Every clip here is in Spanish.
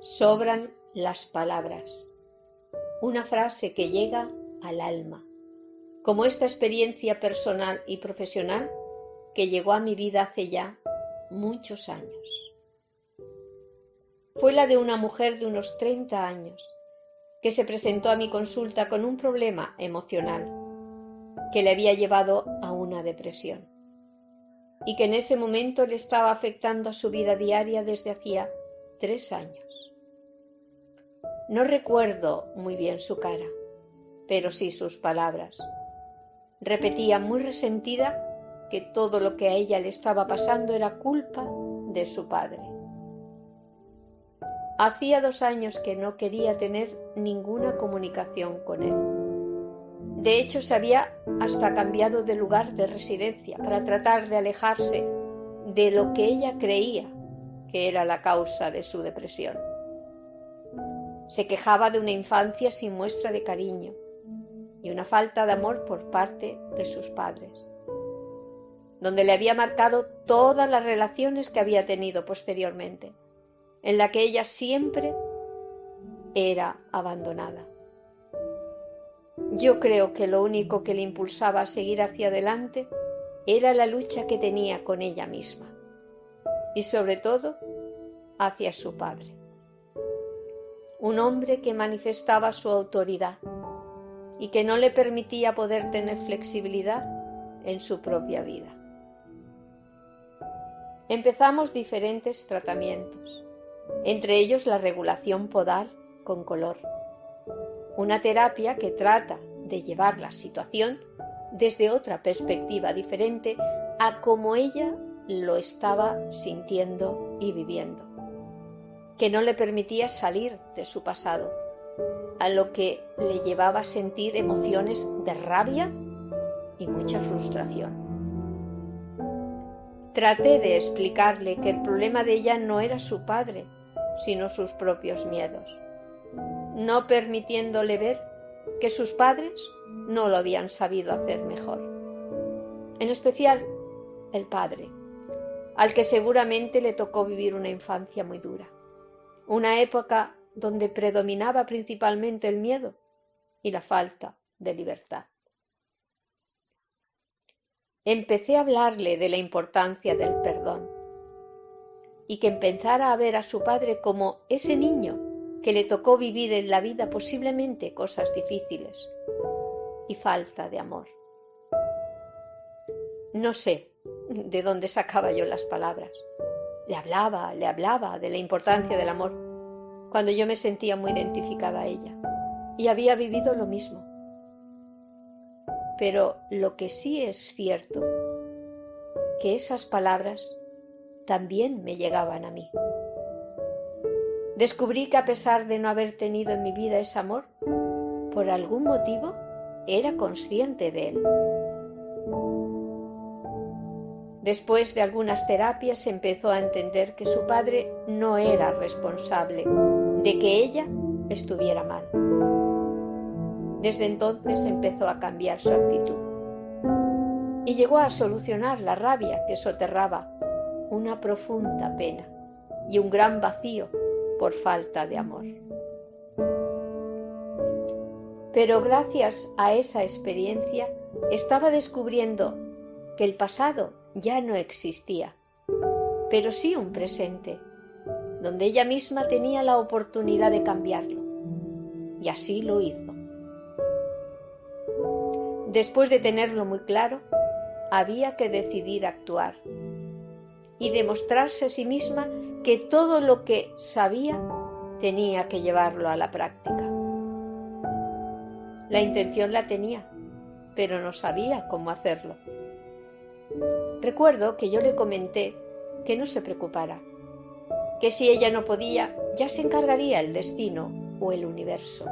Sobran las palabras. Una frase que llega al alma, como esta experiencia personal y profesional que llegó a mi vida hace ya muchos años. Fue la de una mujer de unos 30 años que se presentó a mi consulta con un problema emocional que le había llevado a una depresión y que en ese momento le estaba afectando a su vida diaria desde hacía 3 años. No recuerdo muy bien su cara, pero sí sus palabras. Repetía muy resentida que todo lo que a ella le estaba pasando era culpa de su padre. Hacía 2 años que no quería tener ninguna comunicación con él. De hecho, se había hasta cambiado de lugar de residencia para tratar de alejarse de lo que ella creía que era la causa de su depresión. Se quejaba de una infancia sin muestra de cariño y una falta de amor por parte de sus padres, donde le había marcado todas las relaciones que había tenido posteriormente, en la que ella siempre era abandonada. Yo creo que lo único que le impulsaba a seguir hacia adelante era la lucha que tenía con ella misma y sobre todo hacia su padre. Un hombre que manifestaba su autoridad y que no le permitía poder tener flexibilidad en su propia vida. Empezamos diferentes tratamientos, entre ellos la regulación podal con color, una terapia que trata de llevar la situación desde otra perspectiva diferente a como ella lo estaba sintiendo y viviendo, que no le permitía salir de su pasado, a lo que le llevaba a sentir emociones de rabia y mucha frustración. Traté de explicarle que el problema de ella no era su padre, sino sus propios miedos, no permitiéndole ver que sus padres no lo habían sabido hacer mejor. En especial, el padre, al que seguramente le tocó vivir una infancia muy dura, una época donde predominaba principalmente el miedo y la falta de libertad. Empecé a hablarle de la importancia del perdón y que empezara a ver a su padre como ese niño que le tocó vivir en la vida posiblemente cosas difíciles y falta de amor. No sé de dónde sacaba yo las palabras. Le hablaba de la importancia del amor, cuando yo me sentía muy identificada a ella y había vivido lo mismo. Pero lo que sí es cierto, que esas palabras también me llegaban a mí. Descubrí que a pesar de no haber tenido en mi vida ese amor, por algún motivo era consciente de él. Después de algunas terapias empezó a entender que su padre no era responsable de que ella estuviera mal. Desde entonces empezó a cambiar su actitud y llegó a solucionar la rabia que soterraba una profunda pena y un gran vacío por falta de amor. Pero gracias a esa experiencia estaba descubriendo que el pasado ya no existía, pero sí un presente, donde ella misma tenía la oportunidad de cambiarlo, y así lo hizo. Después de tenerlo muy claro, había que decidir actuar y demostrarse a sí misma que todo lo que sabía tenía que llevarlo a la práctica. La intención la tenía, pero no sabía cómo hacerlo. Recuerdo que yo le comenté que no se preocupara, que si ella no podía, ya se encargaría el destino o el universo,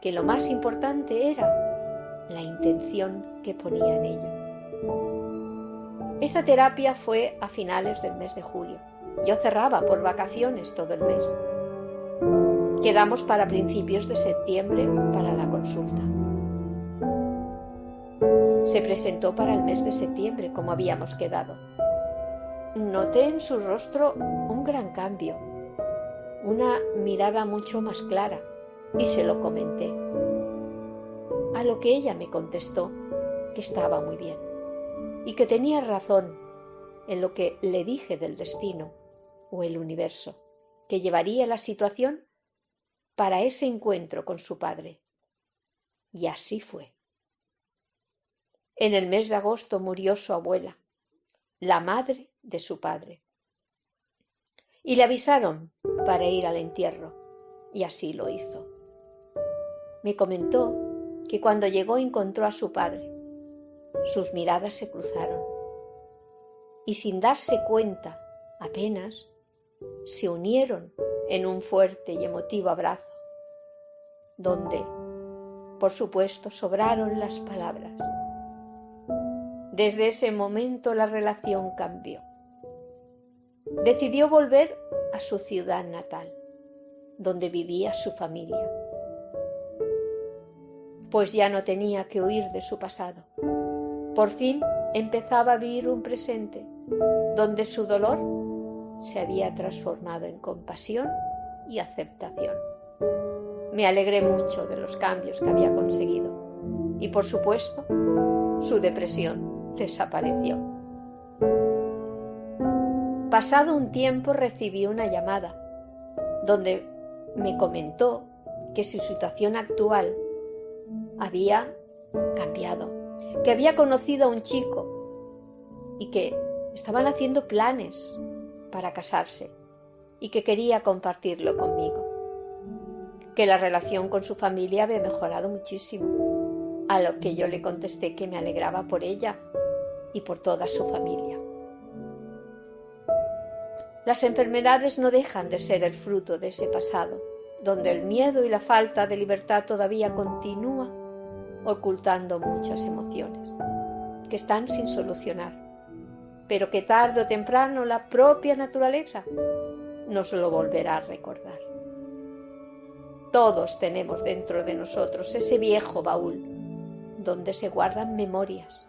que lo más importante era la intención que ponía en ello. Esta terapia fue a finales del mes de julio. Yo cerraba por vacaciones todo el mes. Quedamos para principios de septiembre para la consulta. Se presentó para el mes de septiembre, como habíamos quedado. Noté en su rostro un gran cambio. una mirada mucho más clara y se lo comenté. A lo que ella me contestó que estaba muy bien y que tenía razón en lo que le dije del destino o el universo que llevaría la situación para ese encuentro con su padre. Y así fue. En el mes de agosto murió su abuela, la madre de su padre, y le avisaron para ir al entierro, y así lo hizo. Me comentó que cuando llegó encontró a su padre. Sus miradas se cruzaron y sin darse cuenta apenas se unieron en un fuerte y emotivo abrazo, donde, por supuesto, sobraron las palabras. Desde ese momento la relación cambió. Decidió volver a su ciudad natal, donde vivía su familia, pues ya no tenía que huir de su pasado. Por fin empezaba a vivir un presente, donde su dolor se había transformado en compasión y aceptación. Me alegré mucho de los cambios que había conseguido y, por supuesto, su depresión desapareció. Pasado un tiempo recibí una llamada donde me comentó que su situación actual había cambiado, que había conocido a un chico y que estaban haciendo planes para casarse y que quería compartirlo conmigo, que la relación con su familia había mejorado muchísimo, a lo que yo le contesté que me alegraba por ella y por toda su familia. Las enfermedades no dejan de ser el fruto de ese pasado, donde el miedo y la falta de libertad todavía continúa ocultando muchas emociones que están sin solucionar, pero que tarde o temprano la propia naturaleza nos lo volverá a recordar. Todos tenemos dentro de nosotros ese viejo baúl donde se guardan memorias,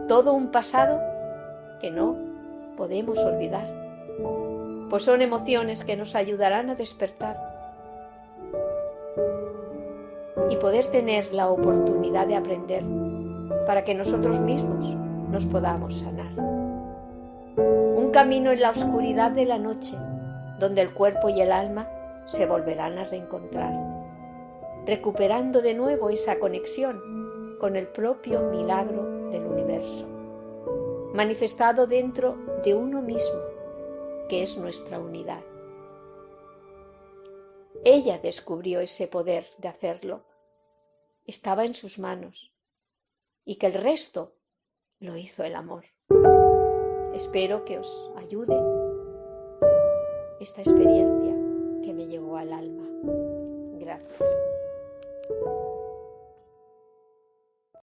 todo un pasado que no podemos olvidar, pues son emociones que nos ayudarán a despertar y poder tener la oportunidad de aprender para que nosotros mismos nos podamos sanar. Un camino en la oscuridad de la noche, donde el cuerpo y el alma se volverán a reencontrar, recuperando de nuevo esa conexión con el propio milagro del universo, manifestado dentro de uno mismo, que es nuestra unidad. Ella descubrió ese poder de hacerlo. Estaba en sus manos y que el resto lo hizo el amor. Espero que os ayude esta experiencia que me llegó al alma. Gracias.